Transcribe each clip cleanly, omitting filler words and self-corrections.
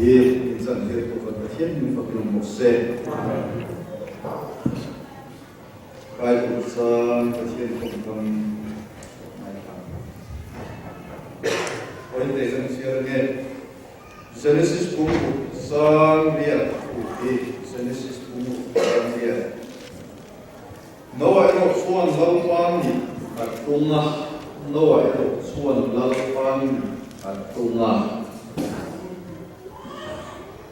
in san he to ka thian min fa kin mo se kai ku san ka thian ko kam mai ka oi te san siar ne Genesis buku san dia Genesis buku san dia Noah ero suan lalpani at tunga Noah ero suan lalpani at tunga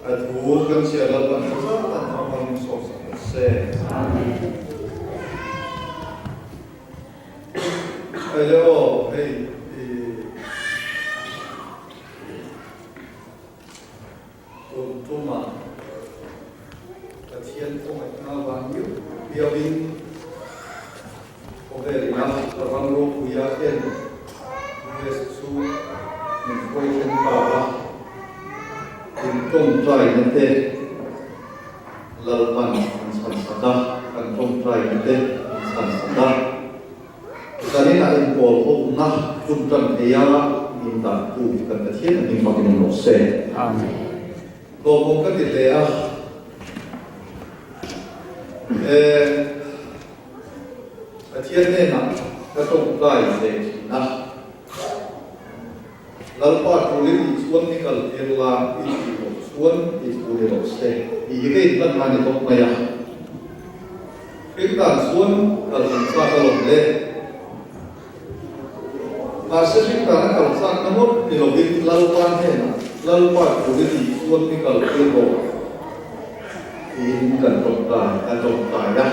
at huwag siya lalpan sa satan habang sosa se Hello, hey Tuma at yan po ay nabangyo Piyawin Over enough parang ro kuya ken Yesu inflation para in tong try nate lalpan san sada kan tong try nate san sada kani na in pol ho na kuntan eya minta tu kan thien ni makin no se amen lo mo ka ti le a Thiện nên là các tổng tài để na lalpa tuli suan ni kal erla i suan i tuli lo se i ge ban mani tok maya kita suan kal sa kal le masa kita kal sa namot ni lo bin lalpa he na lalpa tuli suan ni kal erlo i kan tok ta ya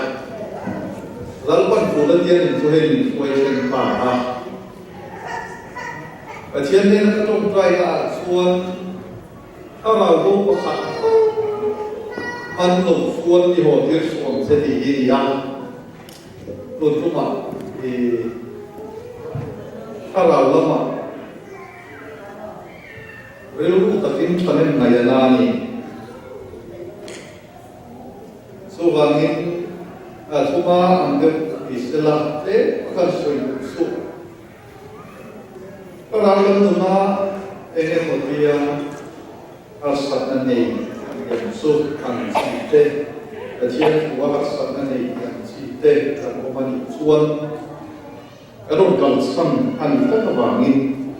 lalpan fulan dia ni suhen suai sen pa ha và thiên nên nó trong trai là xuânถ้าเรารู้ภาษาอันหลงส่วนที่หัวที่ส่วนเสถียรยังหลุดทุกข์ถ้าเราละมาเรื่องอุตติมชันในยานานีสุวรรณิทุมาอันเดียวอิสระเอ๊ะก็สวยสุขKalau cuma ini dia asal ni yang suh kan cite, dia buat asal ni yang cite kalau mana suan, kalau kalau sang kan tak bangin,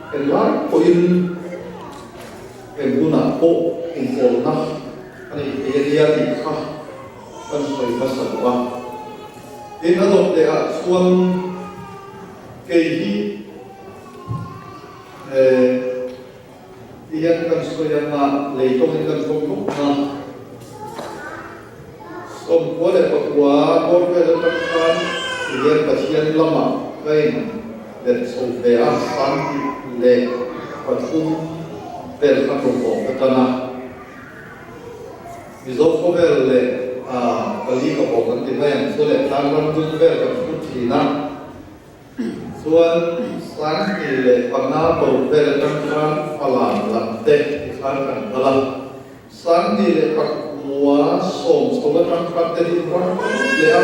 elah poin, guna po, infona, ini dia dikah, kan sesuai pasal apa. Ini adalah dia suan kehi iyan kan supaya na leitong ikan tungkuk na sompo le pakwa bor pe le takkan iyan pasian lama kain le solvea santi le patum per katungko katana bizok over le kali ka bokan tinayan so le tangan tung ver kan sutina suan sang ile pangna bau vel tangkan falan latte ikan kalah sang ile pakwa som tangkan tadi orang lea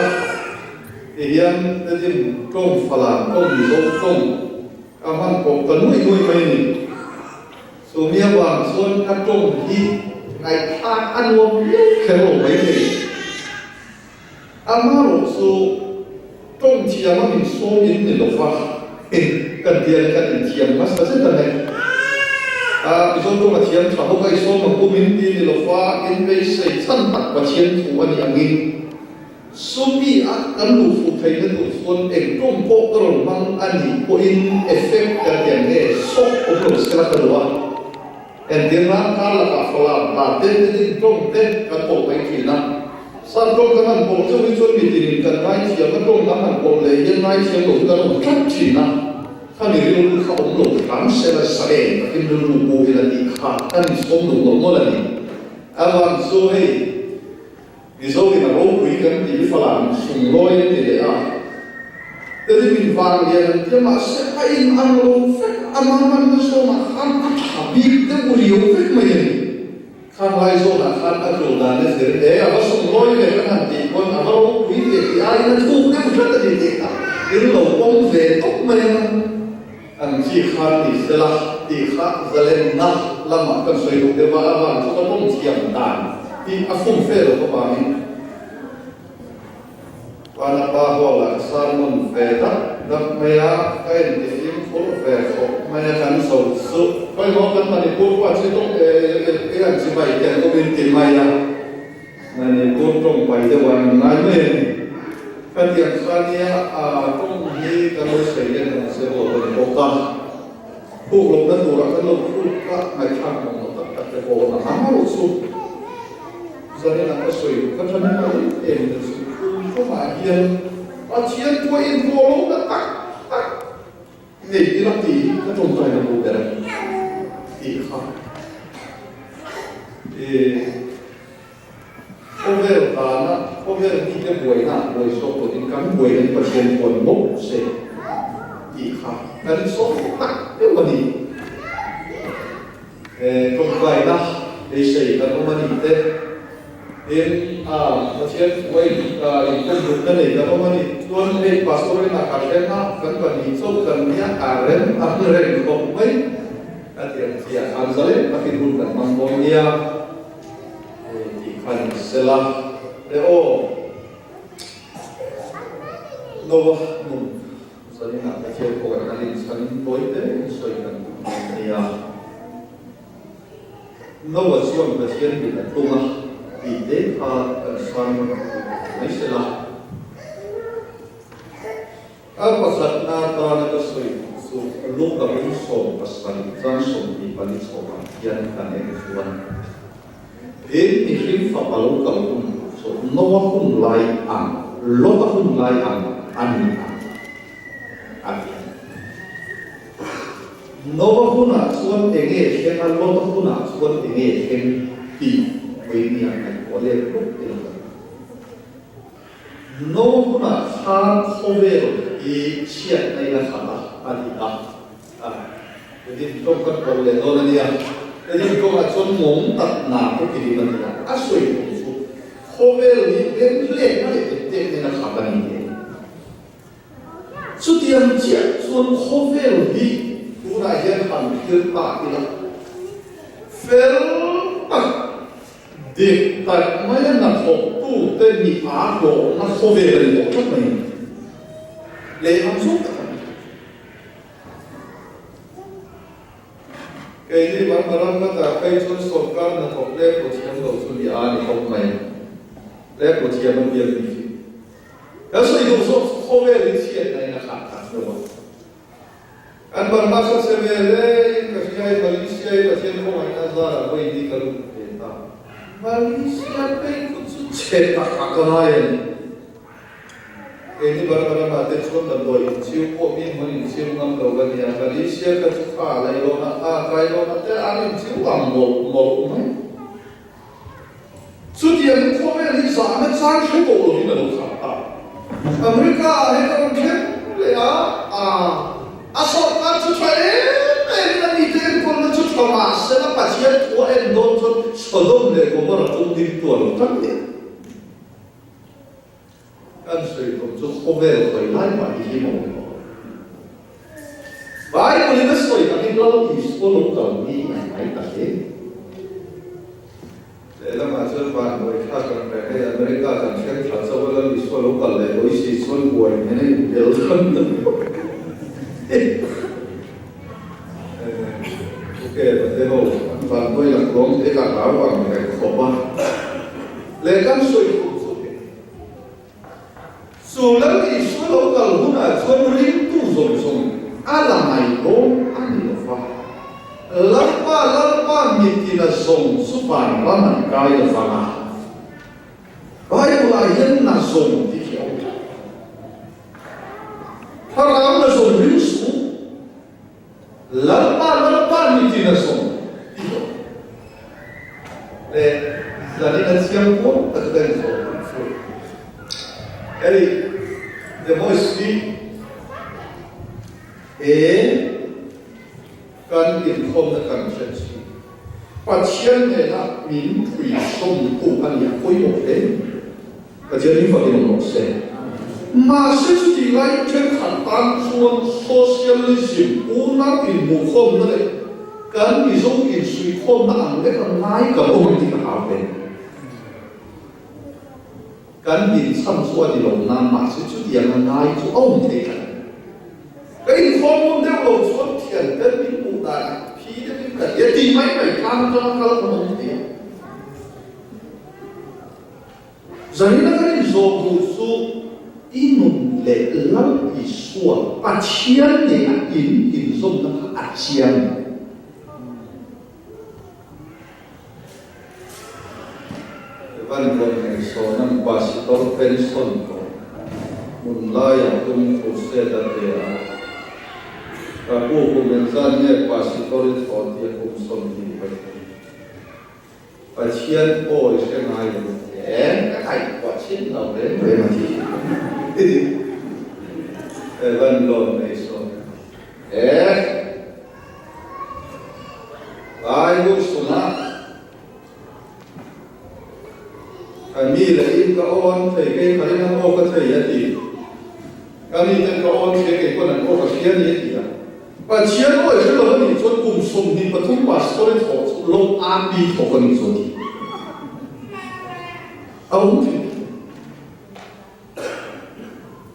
iyan tadi tong falan tong bizong aman kong kanui mai ni sumia wang suan katong hi ngai ta anwam kero mai ni amaro su tong tiang min so in ni lo fa kan dia kan tiang mas pasal kan bizong tu tiang tahu kai so ma kumin di lo fa in bei sei chan tak pa chien tu ani angin sumi kan lu fu thai na tu son ek tong ko ron mang ani ko in effect kan dia ne so ko lo skala ka lo en dia na kala ka fala ba den din tong den ka to mai ki na san tong kan ko so ni so mi tin kan mai sia ka tong kan ko le yen mai sia lo ka lo kat chi na kan ni lu ka om lo kan se la sare kin lu lu ko ila ni kha kan ni som lu mo la ni awan so hei ni so ni na ro ku kan ni falan sung loi ni le a jadi min van dia dia masih kain an lo fek aman so ma kan habib de uriu fek mai ni kan lai so na kan a lo da ne ser apa sung loi le kan ti kon a ro ku ni ti ai na tu ne mu ta ni ti ta ni lo pom ve tok mai an chi khan ni sela ti kha zalen na lama kan soi lu de ba awan so kan long thiam dan ti a fum fe lo ko ba ni wana ba ho la san mun fe ta dak maya kai de sim ko fe so maya kan so su kai mo kan ma ni ko pa chi tong e an chi bai ten ko bin ti maya na ni ko tong bai de wan na me kan tiang sania a tong ni kan lo sei yen na se lo ko kaผู้ลงนั้นดูรักนั้นลงพูดก็ในทางของเราตัดแต่โอ้นะหาลูกสุดฉะนั้นก็สวยก็ฉะนั้นเราเองจะสุดก็มาเฮียนเอาเชียนตัวเองตัวลงก็ตักนี่ที่เราตีก็ตรงใจเราดูแต่ตีครับพวกเวลตานะพวกเวลที่จะบวยนะบวยโซ่ตัวนี้กันบวยในประเทศคนมุกเสกตีครับกันโซ่ตักเรื่องวันนี้ตรงไปนะไอ้สิ่งนั้นมันนี่เด็กประเทศไว้อีกคนดูนั่นเองแล้วมันนี่ตัวเองภาษาเรื่องการเรียนนะกันวันนี้โซ่กันเนี่ยอะไรก็ไม่กันที่เสียอันนั้นเลยกันที่ดูกันมันโมเนียที่ขันเสลาเดี๋ยวโน้ตนุ่มสนิทนะประเทศพวกนั้นนี่สนิทตัวเองสวยกันเนี่ยโน้ตส่วนประเทศนี่ตัว ide a san mai sela a pasat na ta na ka soi su lu ka bin so pasan tran so ni pali so ma yan ka ne suan ni rim fa palu ka lu so no wa kun lai ang lo ka kun lai ang ani an no wa kuna suan enge ken a lo ka kuna suan enge ken ti với nhà này có liên tục tiền nó cũng là khá khó về ý chuyện này là khá là anh thì thì trong các câu liên đó là gì thì câu là chọn mống tập nào cũng kỳ mình là suy cũng su khó về thì đến lên nó để tiền này là khá là nhiều số tiền chuyện chọn khó về thì cũng là hiện hành hiện tại thì là phèo thì tại mấy năm học tu tên bị phá đổ nó không về được một chút mình để không giúp được cái gì mà nó là cái chuyện sốt cao là học lép của chiêm đầu xuân đi ăn thì không mày lép của chiêm nó biệt gì cái sự dùng số không về đến chuyện này là khác đúng không anh bạn bác sẽ về đây cái gì Malaysia và trên không anh ta ra là quay đi cả luôn Malaysia pay khusus cetak akalan. Ini barang-barang mati cuma berdoi. Cium kopi mani cium ngam dogan ya. Malaysia kecuali lailona lailona te anin cium mol mai. Sudian kopi ni sana sana cukup ni melu kata. Amerika ini orang kem ya asal kan cuci mà sẽ nó phát triển của em đồn cho sở dụng để của một công ty tuần trắc nghiệm anh sử dụng cho không về phải lái mà đi một vài người nó soi cả cái lâu thì số lúc đầu đi ngày cả thế để làm mà chơi bạn người khác cần phải hay America cần xem thật sâu hơn thì số lúc cần lại đối xử số buồn thế này đều không được cái vấn đề hồ và tôi là có cái là báo bằng cái khổ ba lệ căn suy cũng suy dù lắm thì số lâu cần lúc nào số riêng tu rồi là mày có ăn được pha lắm qua nhịp thì là dùng số phản và mình cái là phản à cái là hiện là dùng thì hiểu thà là dùng riêng số lắm qua nhịp thì là dùng để là đi đến xem quốc tất cả những số cái để mỗi suy cần điểm không là cần chân suy và chiến này là miễn thủy sông cụ anh nhà khối một đến và chiến đi vào cái một xe mà sẽ chỉ lấy trên khả năng xuống socialism u nó thì một không nữa đấy kan mi zo in sui khom na ang le kan ngai ka o ti ka ha pe kan min sam so di lo na ma si chu di ang ngai chu o te ka cái khom de lo so thian de min pu da pi de min ka ye ti mai mai kan ka ka ko ti zani na kan zo bu su inun le lam i suwa pa chian de in zo na a chian văn quân này số năm ba mươi tổ pension ko mun lai tung ko se da te a ko ko men zan ne ba mươi tổ ri thon ti ko som ti ba chian o se ngai ka kai ko chin no le me ma ti văn quân này số ai ko suna mi là in cái on thầy cái phải năng ô cái thầy vậy thì cái mi trên cái on cái con năng ô cái chiến vậy thì và chiến ô là cái mình chọn cùng sum thì bắt thùng把所有的龙安比头跟你说的，ông thì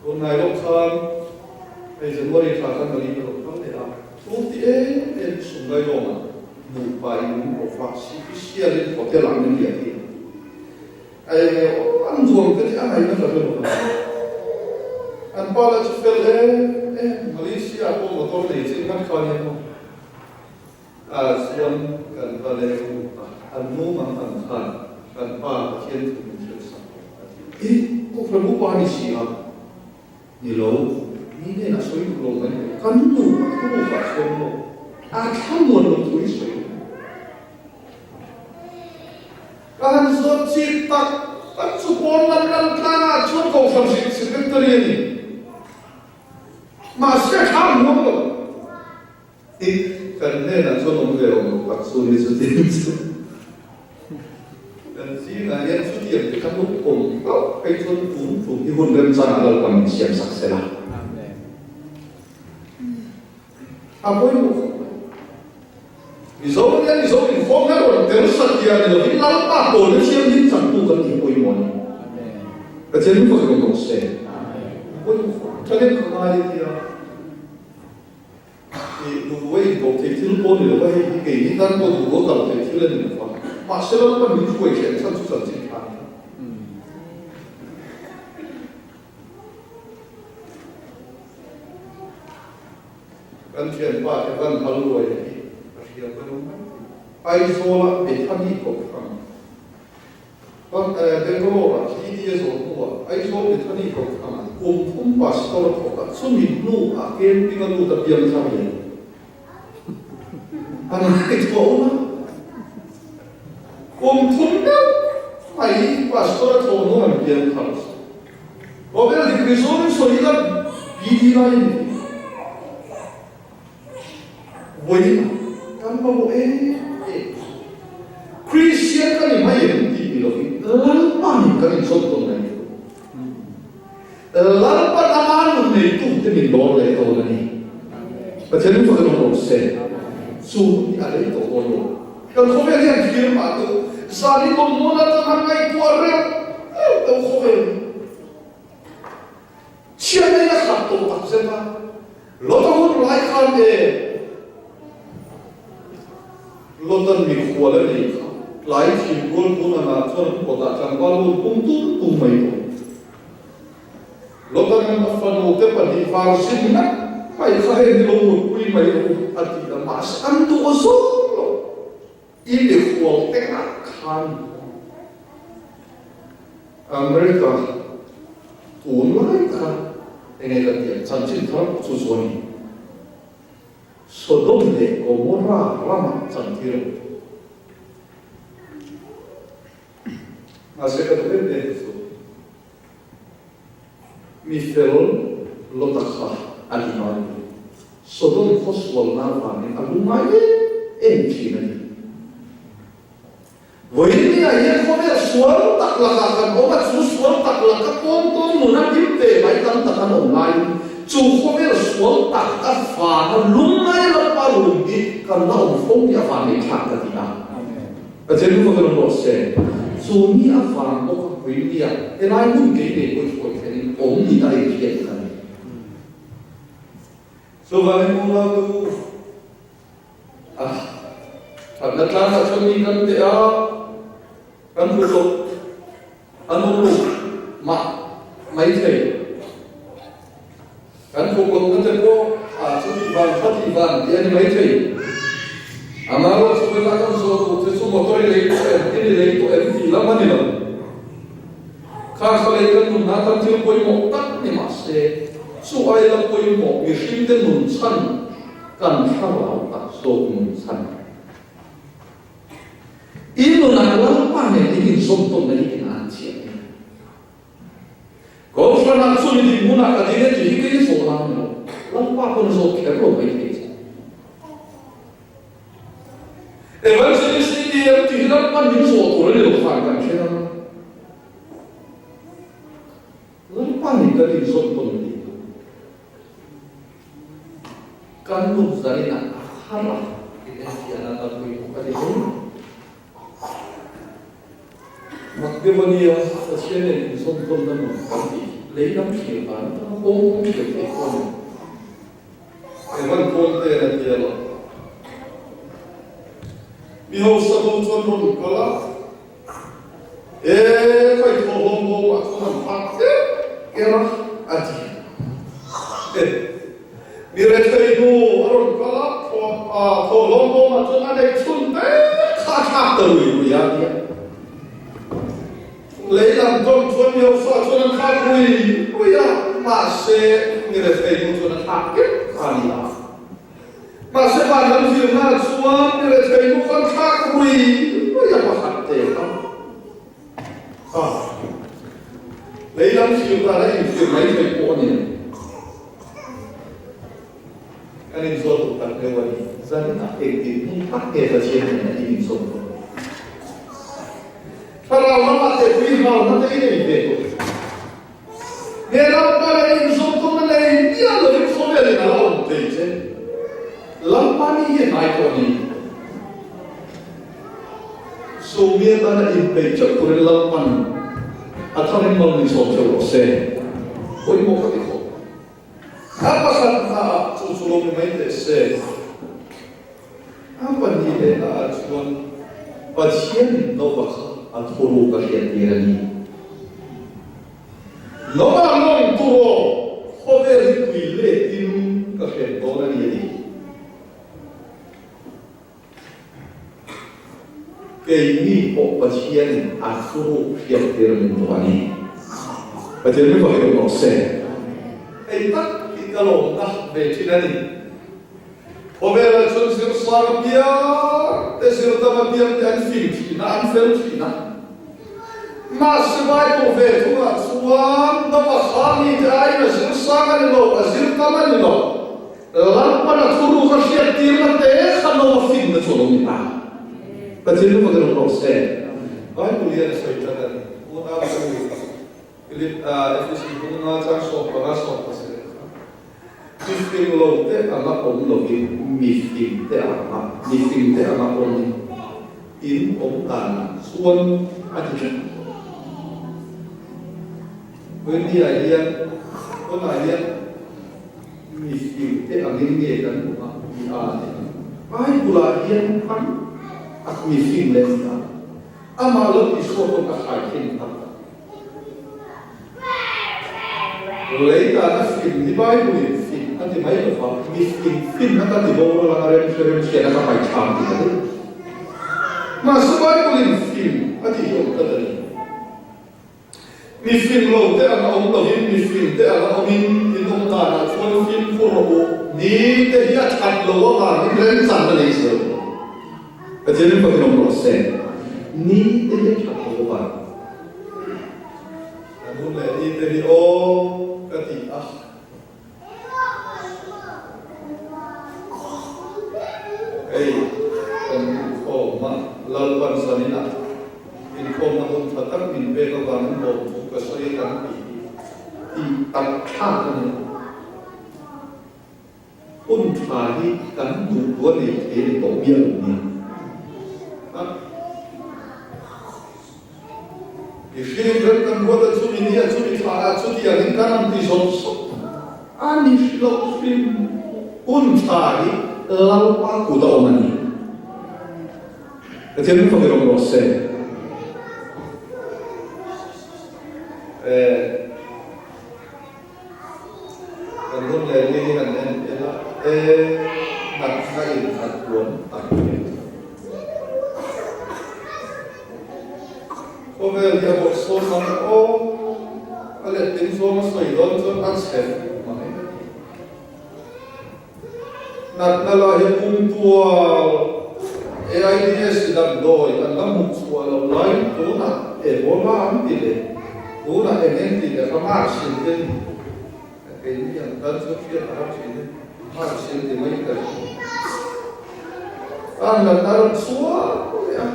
hôm nay lúc sáng bây giờ mới đi khai thác cái lúc sáng này à, hôm thì em xuống cái đó mà một bài một phát sĩ cái xe lên có thể làm những việc gì anh dùng cái anh này nó là được anh bảo là chỉ phải Malaysia có một tổ này trên các con em không xuân cần vào đây anh mua bằng anh khăn cần ba thiên thủ mình sẽ sống có phải mua bao nhiêu gì à nhiều lâu như thế là suy được lâu này cần đủ mà không phải xuân đâu không muốn được túi suy kan zot si tak supon lan tanga chun ko sam secretary ni ma se kham mo ti kan ne na chun mo ve o pak su ni su ti kan si na yan su ti ti kan lu ko ai chun fu ti hun gam sa na la kam siam sak se la apoi mo Izo in phong na ron ter satya ni lo in lam pa ko ni siam din sang tu kan ti poi mon ka chen ko ko ko se ko ka le ko ai ti ya ni du wei ko te til po ni lo wei ke ni tan ko du ko ka te til ni fa ma se lo pa mi ko ke san tu san tin pa kan chen pa ke kan halu wei ai sola e thani ko kham kon Bangalore ki dia so ko ai so e thani ko kham thum pastor ko ka sumi nu a ken pi nu ta piam sa ye ana ke to na thum na ai pastor to no man piam kham o be di ke so ila bi di la ni voi kan mo Christian kan ni mai di bilogi lampan kan ni sot tong ni lampan aman ni tu te min dor le to ni pathen ko no se su ni ale to ko no kan ko be rian kir ma tu sali ko mo na ta kan ngai ko re to ko be chia nei na khat to tak se ma lo to ko lai khan de lo tan mi ko le ni lại chỉ quân của là thôn của ta chẳng qua luôn cũng tu mấy thôi lúc đó nó phần một cái phần đi vào sinh á phải khai đi luôn một quy mấy rồi anh chỉ là mà ăn tu có số rồi in để cuộc cái nào khăn America tuôn lại cả cái này là tiền chân chính thôi số số này số đông để có mua ra làm chân tiền Acerca do Benedito, mi felon lotakha alimani. Sodom khoswal na vani alumai enchini. Voini ayer khome swal taklaka kan omat swal taklaka konton muna dimte mai tam takan online chủ không biết là xuống tạc các phá nó lúng ngay là ba lùng đi cần nó ông phong đi phá để chặt cái gì nào ở trên lúc mà cái nó sẽ dù như phá nó không quý đi à cái này muốn cái để tôi thôi cái này ổn đi đây thì cái này so vậy mua là tu thật là cho mình cần để cần phụ thuộc ăn uống mà mấy thầy cần phụ thuộc cần có số thị vàng thì anh mấy thầy mà lúc chúng ta cần số thì số một tôi lấy tụi em thì lắm anh nhỉ khác sau lấy cần muốn nào cần thiếu quay một tắc thì mà sẽ số ai là quay một việc sinh đến muốn săn cần sao lão tắc số muốn săn ini adalah apa yang ingin sontong dari financial. Kalau financial ini muna kadang jadi ini seorang itu, lalu apa pun so kerja baik saja. Evangelis ini dia tidak pernah diusul oleh orang kan? Lalu apa yang kadang sontong itu? Kan tu dari nak harap kita siapa nak tahu itu kadang mặc cái vấn đề ở trên này thì xong công dân một cái gì lấy năm triệu bán nó không được cái con cái văn con tên là gì đó vì hậu sau cho nó có là phải thổ hồn bộ mà không làm phát cái đó gì vì vậy thầy đủ rồi có là thổ hồn bộ mà cho anh ấy xuân tế khá khá từ vì vậy lấy làm con chuột nhiều pha cho nó khác vui à mà sẽ người ta thấy một cho nó khác kết à đi à mà sẽ bàn làm gì mà chuột người ta thấy một con khác vui à mà khác thế không lấy làm gì ta lấy việc lấy phải cố nhỉ anh em做到的问题真的一定不发给的钱呢一定做不到ถ้าเราละมาเตะคุยเราท่านจะได้ยินเด็กเนี่ยเราไปเรียนสอนตรงนั้นเลยเนี่ยเราเรียนสอนเลยนะเราเด็กเช่นลำพังนี่ยังไงตัวนี้สูงเมียตอนนั้นไปจับตัวเรียนลำพังอาจารย์มันมีสอนเจ้าเซ่คนมองก็ติดapa kata susulung main ese apa ni dia cuman pasien novak aturu kasihan dia ni novak non turo hover tuile tim kasihan dona dia ni kini pasien aturu kasihan dia ni tuan ni pasien ni pakai nose tak kalau dah bercakap Homer Johnson selalu dia, tesir tamat dia dan film, masih baik over tu kan, suam dapat kami dari masih sangat lo, masih tamat lo, lalu pada turun kasihan dia teh kalau film tu tolong kita, kecil tu macam proses, baik kuliah saya cakap, kita pilih efisien guna cara soal pasal. Mifting lo te anak om login mifting te anak om in om tan suan aja. When dia kon dia mifting te angin dia kan dia. Ai pula dia kan ak mifting lenta. Amalot isko kon akakin tak. Later na film di Bible film nanti mai lo fa film nanti di bawah la referensi na kapay champi tadi mas Bible film ati yo tadi ni film lo te ana om lo ni film te ana om in om ta na kon film foro ni te dia chat lo wa ni ren san na iso ati ni pa no proses ni te dia chat lo wa anu le ni te di kati lalpan sanina info namun tatap min bego bangun bo kasoi kan i tak kan quân thà đi cắn đủ quân để thế để có biên mình khi đến gần quân là chú mình đi chú mình thà chú đi ăn cái năm thì sống anh đi lâu phim quân thà đi lâu quá cụ tao mà đi cái chuyện không phải là một xe còn hôm nay đi gần đây là đặt ngay đặt cuốn đặt hôm nay đi bộ số năm ô cái lệ tính số mà soi đón cho ăn xem đặt là hiện cung tua AIDS dan doi dan lamuk suara lain tu nak Ebola antile tu nak entile ramah sini ini yang dan setiap orang sini harus sini mereka anda taruh suara ya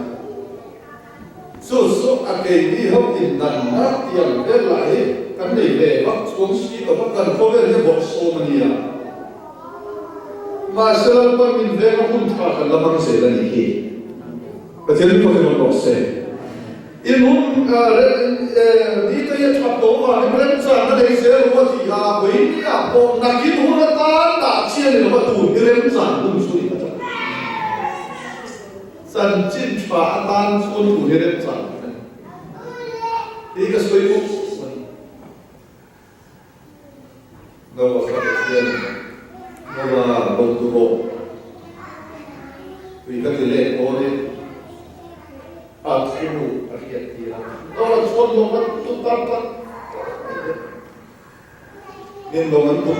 susu akeli hokin dan nak yang berlahi kan ini waktu kongsi apa kan covernya boxo mania masalah pun minta pun tak lamang saya ni. Betul pun kita berdoa. Inum di tu ya tak doa, ni mereka sana dari saya buat dia, begini apa nak kita orang tak cia ni lepas tu, mereka sana pun sulit macam. Sanjin cepat pun mereka sana. Ini kesuai pun. Nawa kasihan. Nawa boturo, kita lihat orang aku akhir dia. Orang suami orang tu tak. Ini orang tu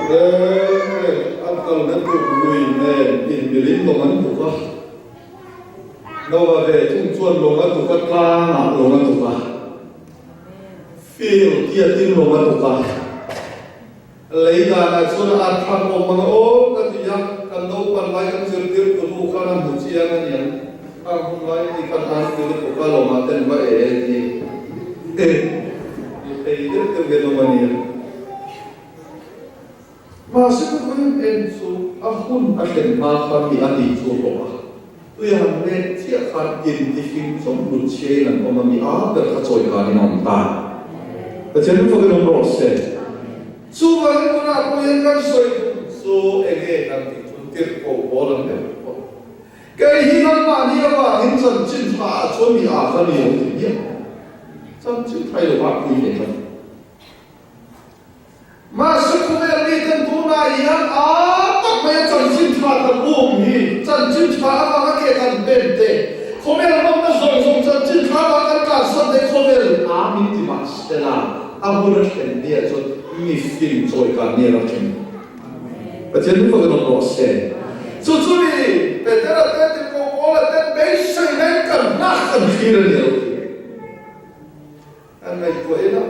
akal nanti lui ini bilin orang tu kah. Nawa deh tujuan orang tu kah lang orang tu kah. Feel dia tin orang tu kah. Lấy ra là số là ăn phan ông mà ô cái gì nhá cần đâu cần lấy cái sự tiêu của lu khăn làm một chia cái gì ăn không lấy thì cần ăn tiêu của cái lồng mà tên vậy thì thì rất tiêu cái lồng này mà sẽ có những em số ahun akan makan di adi số rồi tôi hàng lên chia khăn in thì phim sống một chia là có mà mi áp được các trội cả đi nòng ta cái chuyện nó phải đồng bộ sẽ Suwa itu nak punya so ege nanti tuntir ko bolam deh. Kehidupan mania apa hinsan cinta suami akan yang dia, san cinta itu apa ini kan? Masuk ke ni tentu nayan tak macam cinta terbumi, cinta apa kita bente. Komen apa song san cinta apa kan sampai komen amin di mas telah. Aku nak dia so miskin so ikan ni nak cem. Macam ni pun kita proses. So ni, betul betul kau ada basic kan nak kira dia. Anda itu enak,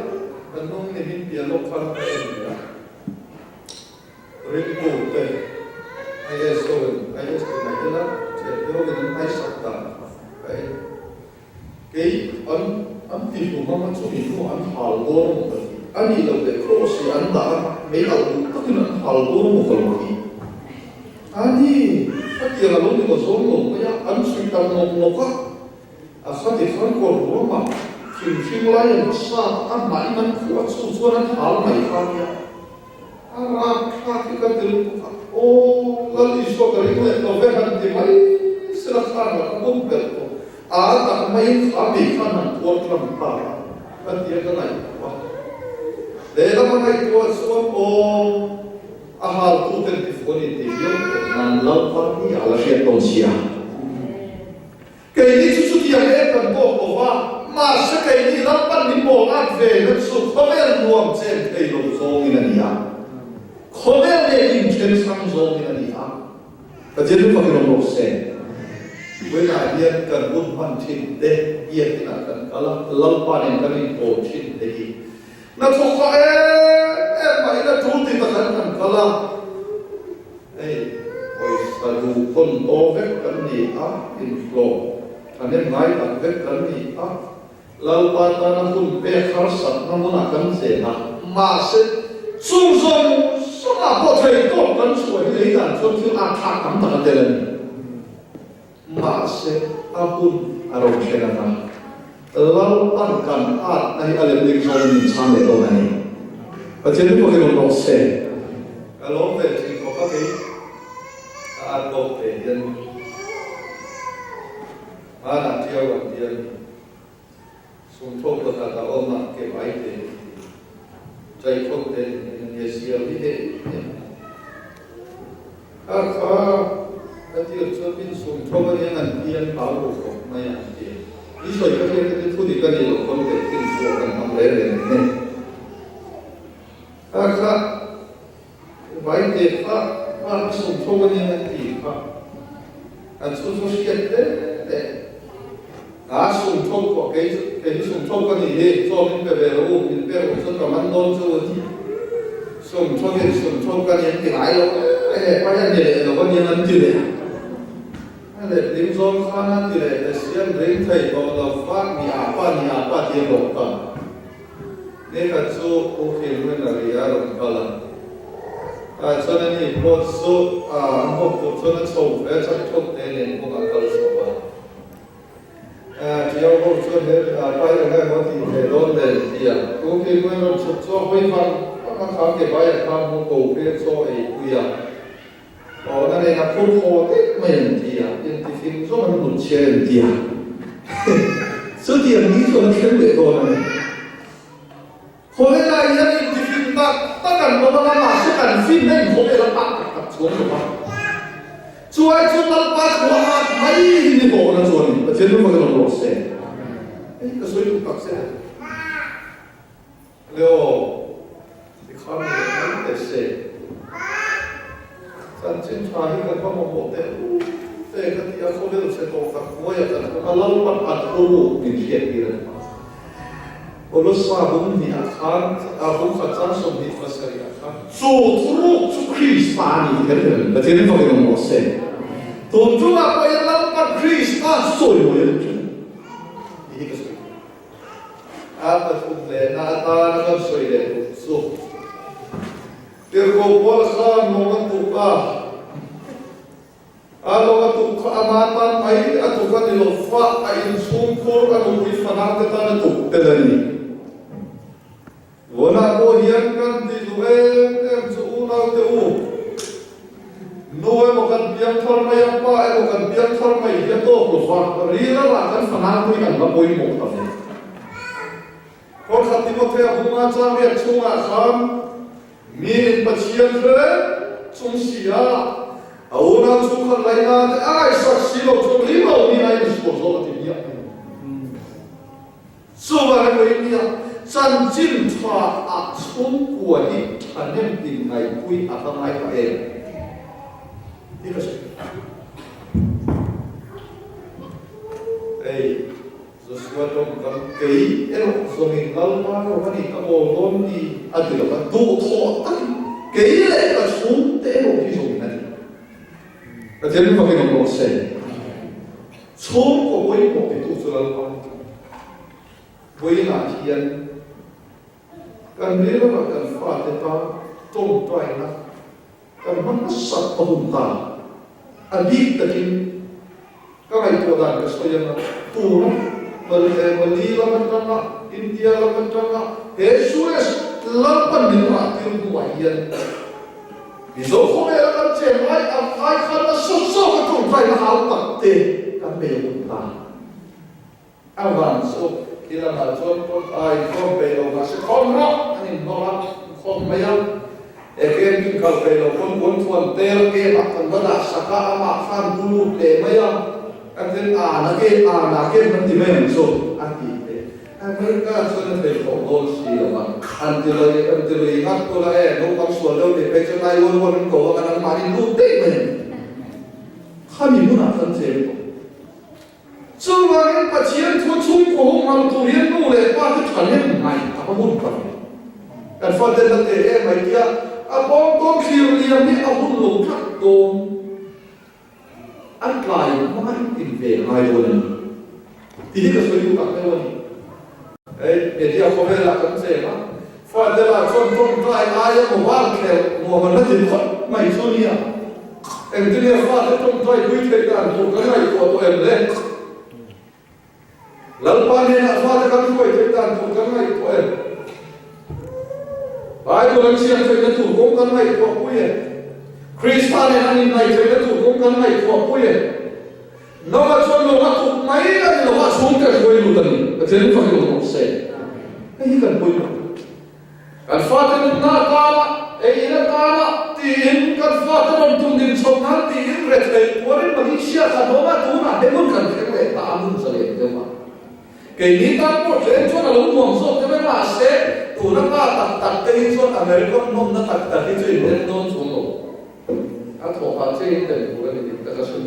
anda ni dia lokal dia. Ribu teh, ayat tu macam mana? Jadi orang ni sakta. Kei an tipu mama tu itu an halbor ani lalu dekrosi anda melau tapi an halbor mukallaki ani pagi lalu ni kosong kaya an suitan noka asal defan koruma film lain besar an mainan kuat susuran hal mai kaya arab kita dulu oh lalu isu kerja novelan di mai silakan aku berdoa tak main kami kanan tuan lemah kan dia kenai wah dalam mengai tuan suam ahal tu telefon itu dia nan lawan ni ala syaitan sia kini susu dia kan bawa masa kini lapan ni bolat ve nak su komen nuam chen kini lo zong ini dia komen ni chen sang zong ini dia jadi pakai nomor sen Wala dia kan bunhan tin de ia tidak kan kalau lalpan yang kami tin de na thoko mai na tu ti ta kan kalau oi salu kon over kan ni in flow ane mai tak kan ni lalpan na kun pe kharsat na muna kan se na ma se sung sung มาพอเทย์ก็กันสวยเลยกันจนที่อาคาคำตัดเดินมาเสอาบุญอารมณ์เช่นนั้นเราปั้นกันอาในอะไรเรื่องนั้นมีช่างเด็ดตัวนี้ประเทศนี้พวกเราโน้ตเซ่ก็ลงไปที่เขาก็ที่อาโกเตียนมาหนักเที่ยวกันเดียนส่งโชคตัวตาออกมาเก็บไว้เตียนใจโชคเตียนเยสีเอาที่เด็ดข้าที่จะเป็นส่งโชคกันยังไงเตียนเบาหกไม่อย่างเดียวที่ช่วยก็คือที่ทุกที่ก็ดีคนเด็กที่ช่วยกันทำเรื่องนี้ข้าไว้เด็กข้าส่งโชคกันยังไงดีข้าอันสุดสุดเสียเด็ดส่งโชคก็แค่ส่งโชคกันนี่เฮ้โชคมันเป็นแบบโอ้เป็นแบบส่วนประมาณโดนส่วนที่ส่งโชคกันยังที่ไหนเราไปยังเดี๋ยวเราก็ยังนั่นอยู่เลยนั่นแหละริมโซนข้างนั้นอยู่เลยแต่เสียงเร่งไทยตอนเราฟังมีอาปาเทียบกันเนี่ยก็สู้โอเคเหมือนอะไรอย่างนั้นละฉะนั้นนี่พอสู้พอฉะนั้นสู้จะชกเด่นพวกอักษรสวรรค์ที่เราพูดช่วยไปยังไงวันที่โดนเด่นที่โอเคเหมือนเราสู้ไปฟังก็ทำเก็บไว้ทำมุกโก้เพื่อสู้ไอ้คุยนั่นเองพูดโคตรไม่ยันที่ยันที่ฟิล์มส่วนมันหลุดเชื่อที่สุดที่อันนี้ส่วนเข้มเลยตัวนั้นคนอะไรยันที่ฟิล์มตั้งกันมาสุกันฟิล์มให้คนอะไรปักกับส่วนของช่วยจุดตัดปัดหัวไม่ดีโบนั่นส่วนนี้ประเทศนู้นมันก็ต้องรอเสียก็ช่วยถูกตัดเสียเร็วที่ข้ามไม่ได้เสียฉันเชื่อชายที่กันพ่อมาบอกแต่ก็ที่เขาเรียกเสด็จกับหัวอย่างนั้นก็เล่าว่าอัดรูปมีเขียนกี่เรื่องโอรสว่าบุญนี่อาคารบุญขัดจันทร์สมดิษฐ์ภาษาอีอาคารสู้ทุรุสุคริสต์มานี่เห็นไหมแต่ที่นี่เขาเป็นมอสเซ่ตัวจุฬาไปยังเล่าว่าคริสต์มาสวยเลยจุฬนี่ก็สวยแต่ทุกเรื่องหน้าตาก็สวยเลยสู้ Tergobol sa mga tuka. Ano nga tuka amatan ay atuka nilofa ay sungkur ano ifanagata na tuktelani. Wala ko hiyan kan diluem sa unaw te u. Noe mo kan biyang tarmay pa ay mo kan biyang tarmay yato lofa. Rila la kan fanagoy kan laboy mo kasi. Kung sa Timoteo bunga sa riyak sunga sam Min pasien re, sungsia. Auna sukan lainat, ay saksilo tumlimo ni ay disposo at niya. Subahan mo niya, sanjin fa at sungkuani tanem din ay kui at ang ay kael. Di kasi. Sesuatu yang kei, elok songin kalma ko ni kamolon ni adil kan do tho tan kei le ka chung te elok ki songin ani. Ka ten ko ke no se. Chung ko boi ko ke tu sulan pa. Boi na hian kan le la kan fa te ta tong tai na kan man sat pahum ta. Adik takin ka ngai to dan ka soyan tu Malila mentanga, India mentanga, Yesus lapan di mati buayan. Biso ko may alam siya, ay kana susok atong tayo na halpate, kami yung punta. Awan, so, kila na son ko ay kompelo kasi konra, anin nora, kompelo. Eken yung kalpelo, kung tuwan terke, akan bala, saka amakan bulu, maya. Kantin nake nanti men so anti mereka sudah berfokus di dalam anti ingat pula no kan suara di pecah lain orang kau akan main lute men kami pun akan cewek semua yang pasien tu cungkuh malu turian tu le apa tu kalian main apa pun kami kan fadil nanti mai dia apa kau kiri ni apa pun lupa tu Ang klien makin pinve ngayon hindi ka sulit ang ngayon dia ko vela kan sema Father là con trai ai mà vang khéo mà nó thì khóc mày xưa đi à em tự nhiên Father con trai quý thầy đàn thuộc cái này của tụi em lên lần ba nên là Father các quý thầy đàn thuộc cái này của em ai tụi em xem thầy đã thuộc cũng cái này của quý em Christian anh này thầy đã thuộc cũng cái này của quý em nó mà cho nó thuộc mấy cái nó mà xuống cái quý luôn tận cái thế phải luôn một xe cái gì cần quý kan Father na kala ina kala tin kan Father on tum din som nan tin ret le porin malaysia ka no ma tu na de mun kan ke le ta mun sa le de ma ke ni tan po le cho na lu mong so te ma se tu na ka tak tak te so American nom na tak tak ti de don so no a tho pa che de pu ni ta ka sun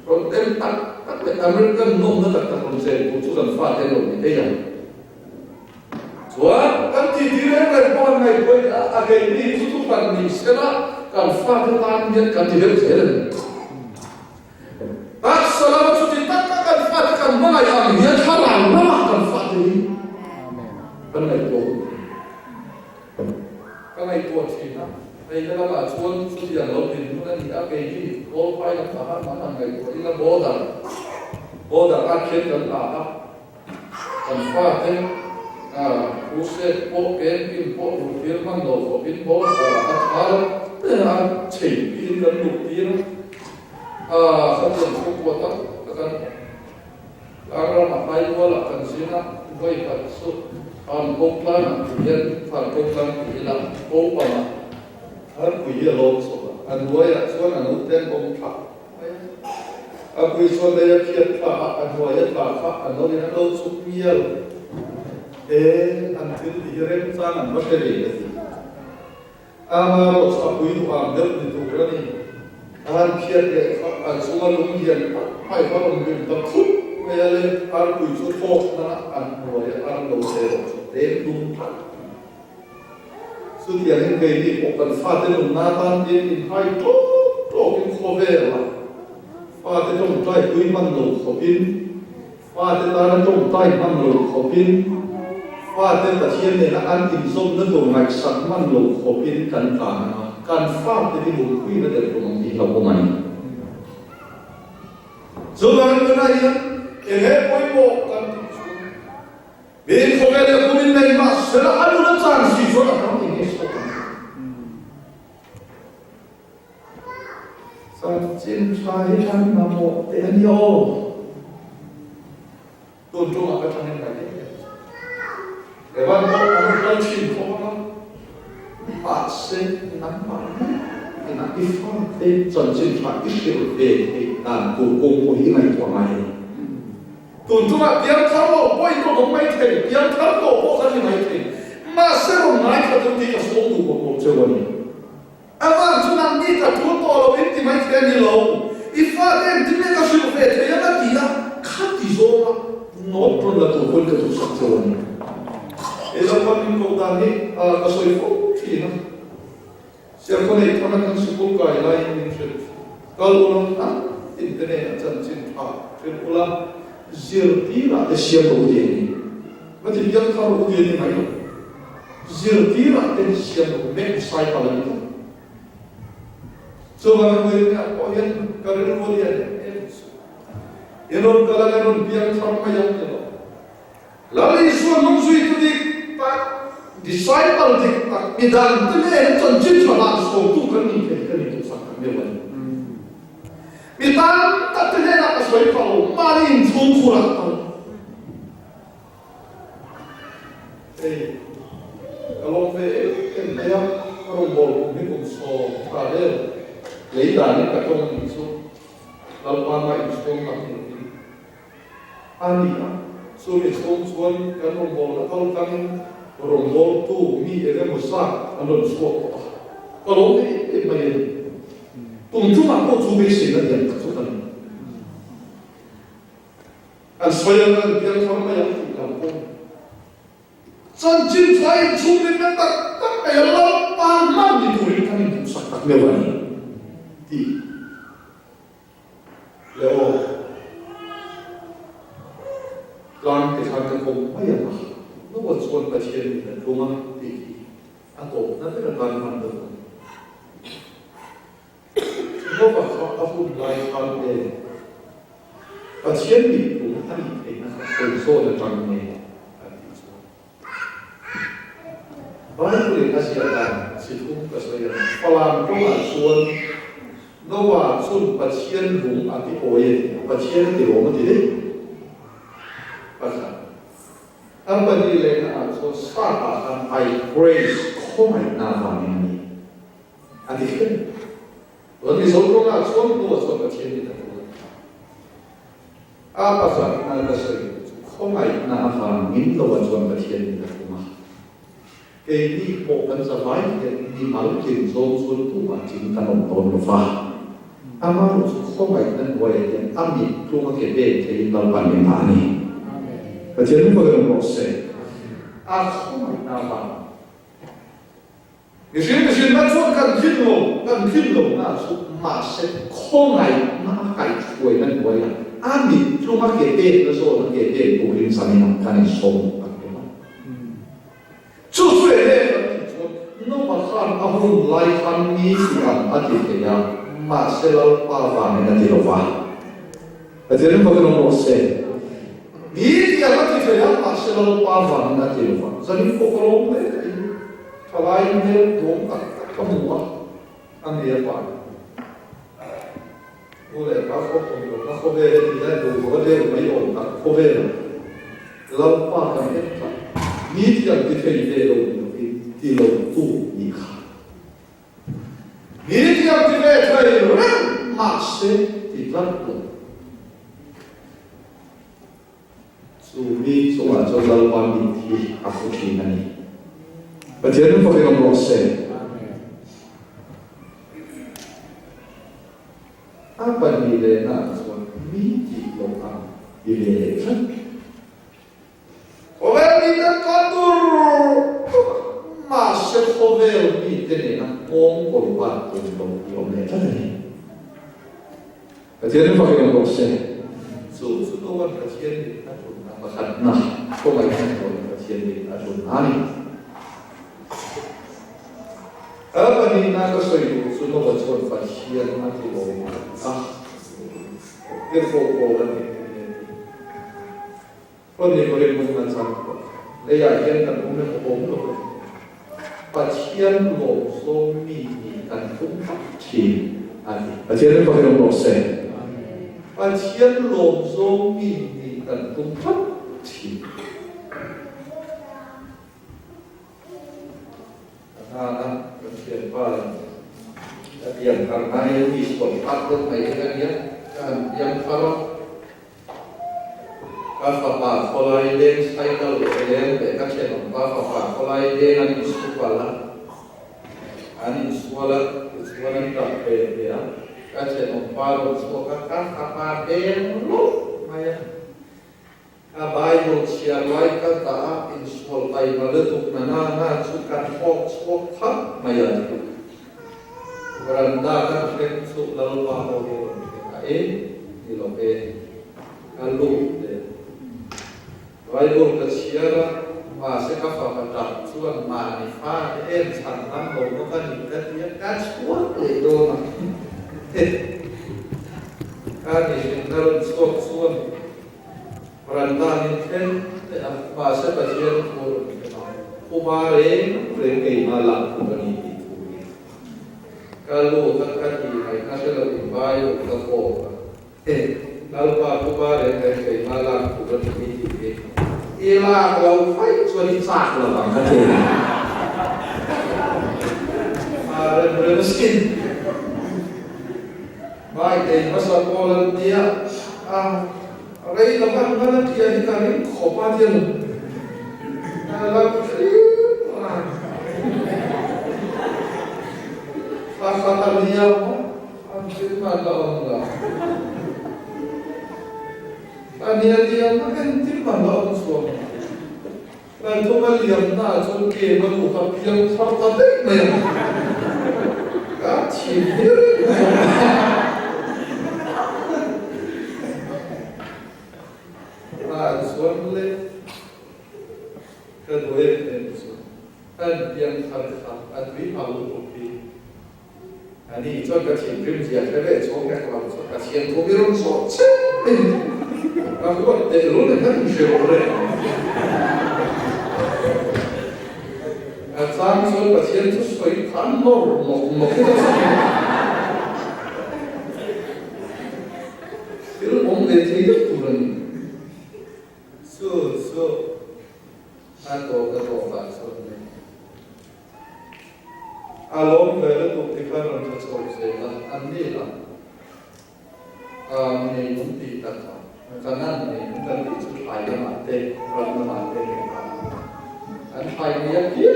ron tem tak tak le American nom na tak tak ron se pu chu kan Father no ni de ya Tuhan, kan tidak respon naik poin agai ini itu kan ni sekarang kan Father tangan kan tidak jalan. Tak selama cuci tak kan Father kan mengayang dia haram nama kan Father ini. Kan naik poin, kan naik poin sih na. Naik kalau cuan cuci yang lebih mana ni agai ini all pai yang tahan mana naik poin ini bodar akhir kan apa kan Father Usai poken pin pok rupir mando pin pok atal dengan cipin dan rupir sambil kuat akan agar makai bola akan sina baik kasut komplan kemudian komplan hilang komplan aku ia lom soba anu ya suan anu ten komplan aku suan dia kiat pa anu ya pa anu dia lom supial until direm sana masih ada. Amal aku itu ambil di tujuan ini. Kiat ke semua lumpian, hai kalau mungkin takut, melainkan aku itu fokus na anwaya orang dosa, lumpian. Sudah yang ini bukan Father Nathan ini hai to cover. Father trong tay quý man lục khopin, Father ta trong tay man lục khopin. Father ta thiên này là ăn im sôm nó đồ mạch sẵn man lục khopin cẩn thận kan Father đi buồn quý nó được của mình học của mình. Dù là cái này cái hết mỗi bộ kan vì không phải là của mình này mà sẽ là ăn nó chẳng gì cho là không thì hết số. Sang trên trái ăn mà một tiền yêu tôn trọng ở cái thằng này đấy. Để bạn có một lời chuyện không đó, bạn sẽ nắm bắt cái nắm cái phong thế dần trên phải cái điều để làm cùng của những ngày của mày. Tôn trọng là tiếng thắng của quay của ông mày thấy, tiếng thắng của bộ gia đình mày thấy, mà sẽ không nói cho tôi thấy là số đủ của một chơi vấn đề. Avant tu n'as dit à tout le monde, tu m'as fait un îlot. Il faut aller, tu m'as fait un fait, il y a un qui a 4 jours, non, pour la trouver que tout ça c'est bon. Et là, quand nous avons dit, à ce qu'il faut, c'est non. Si on connaît, on a un support qui est là, il est fait. Quand on a internet, on a un support, on a un zirtira de siapa ujian. Macam dia kalau ujian ni macam zirtira de siapa ujian, saya paling itu. So kalau kita orang kerana orang yang orang biang sama yang itu, lalu Yesus mengusui itu di disciple di bidang itu ni janji cakap sesuatu kan itu sangat mewah. Bidang tak ada nak sesuai kalau marin sungguh kalau saya orang boleh ni so ada lấy đàn những các công nghệ số làm qua mạnh số mặt hình anh đi à số việt số xuân cái đồng hồ nó không tăng đồng hồ tu mi cái một sáng anh luôn số có lỗi cái mày tụi chúng mà có chú bé sinh là gì số tận anh xoay anh tiếng thằng mày không làm công chân chính phải chú bé nó tắc cái lo pan mang đi tuổi thằng mình sắp tắc nhiều vậy thì leo làm cái thằng cái công bây giờ 我做个天的多吗？弟弟，我那个干嘛的？我把他父来看的，把千里路他里头那个所有的章节，我还不那些人，是通个所以弗兰中说，那话说把千路ที่โอย把千里路ที่นี่ภาษาอันเป็นเลยนะ说撒旦 I praise ข้อไหนนาฟังนี้อันที่ขึ้น我你手中说多说个千里的路ภาษา那个是ข้อไหนนาฟังนี้เรา说个千里的路嘛เกี่ยวกับโมันสบายเกี่ยวกับมาลุกินโซนส่วนตัวจริงตลอดตอนรู้ฟ้าอามารู้สึกข้อไหนนั้นไว้ยังอามีครูมาเก็บเองที่เราปันยังมานี่แต่เจ้าหน้าที่เราเสกข้อไหนนาฟัง有些他说干拼了，那说马上空来那改出来那多呀，你做嘛给别的时候，那给别不平常的，看你说嘛，就是嘞，那么看我来看你是干这个呀，马上了爸爸那个地方，而且你不跟我说，你讲那这个呀，马上了爸爸那个地方，这你不跟我说。Selain dia dongkak semua, dia apa? Boleh aku dia dulu dia mayu tak boleh. Lalu apa kan kita? Ni yang kita di lalu tu ikan. Ni yang kita masih di dalam. Sumi soal pamiti aku kini ni. Percaya pada orang proses. Apa nilai nak soal miti lokal nilai kan? Orang kita kantor masuk orang miti ni nak mengkorban untuk orang lain. Percaya pada orang proses. Suatu orang percaya ni tak cuma makan nah, kau macam orang percaya ni tak cuma ni. Apa ni nak sesuatu sudah berjuang pasien mati loh berfokus niคนนี้ก็เรียนรู้มาจากเลยอยากเรียนกับผมเนี่ยผมก็pasien loh suami dan fungsi pasien itu pakai proses pasien loh suami dan fungsi Kemudian yang karena ini sekolah patut mainkan yang kalau apa kalau ini saya kalau ini mereka cakap apa kalau ini sekolah tak beda cakap apa sekolah apa dulu maya Bible siapa kata insul tay meletup nana sukan fok tak maya beranda kan masuk lalu bahawa di lope lalu Bible kesiara masa kafa pada suan manifa santam lomo kan ikat dia kan suat itu kan ini dalam suan Perantahan ini bahasa pasien kemarin mereka malam kembali itu. Kalau tak mereka lebih baik untuk kalau kemarin mereka malam kembali itu. Ialah kalau baik suami sak lah bang kecil. Kemarin bermiskin. Baik dari masa pola dia Rai lepas mana dia dikali kopa dia lu, lalu kata dia hampir malah enggak, dia makan timah malah suami, lalu melihat nak cuci malu tapi yang serta dek kacil suami cái đôi em số anh biếng khăn khăn anh quý hào của phi anh đi cho cái chuyện phim gì cái đấy số cái làm số cái chuyện của cái rong số chết anh có để luôn là cái chuyện rồi anh sang số cái chuyện số soi khăn một cái cái ông để thấy được tụi mình so anh có cái đồ vật số này along về là tụi cái phần nó cho sẽ là anh đi là mình cũng đi tất cả cáiนั้นmình cũng cần đi chút phải cái mặt tê rồi cái mặt tê anh phải đi kia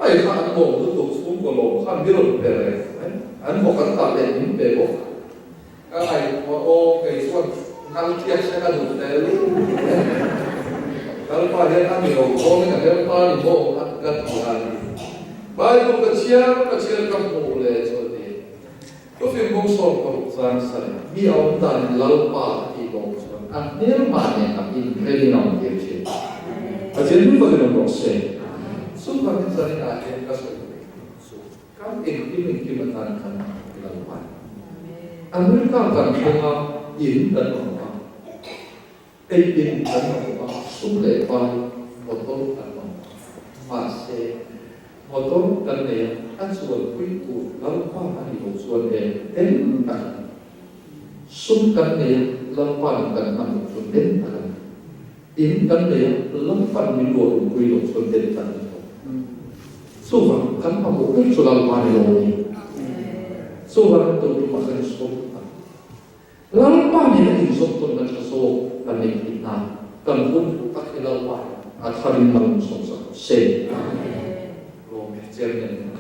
ai khăn bộ cứ tụt xuống của lỗ khăn biết rồi về này anh một cái tập để những về bộ cái này ô cái xuân năng thiết sẽ là đủ để kalau pada kami orang yang ada paling bawah kan orang. Baik kecil kamu boleh jadi. Tu film bongsor perusahaan saya. Dia orang lalpa di bongsor. Akhir mana kami ini orang kerja. Ajar ni bagaimana proses? Sudah kita ni akhir kasus. Kan ini matan kan lalpa. Amerika kan bunga ini dan bunga. Ini dan bunga. Sumber paling motor dan masih motor dan dia asal kuitu lalu apa di bawah dan sumber dia lapan dan masuk dan ini dan dia lapan minggu kuitu dan sudah kan kamu itu selalu ada lagi sudah itu makan sumber lalu apa dia itu sumber dan sesuatu dan kita kan pun tak hilang wah, atau lima musuh sah, sen, lo macam ni.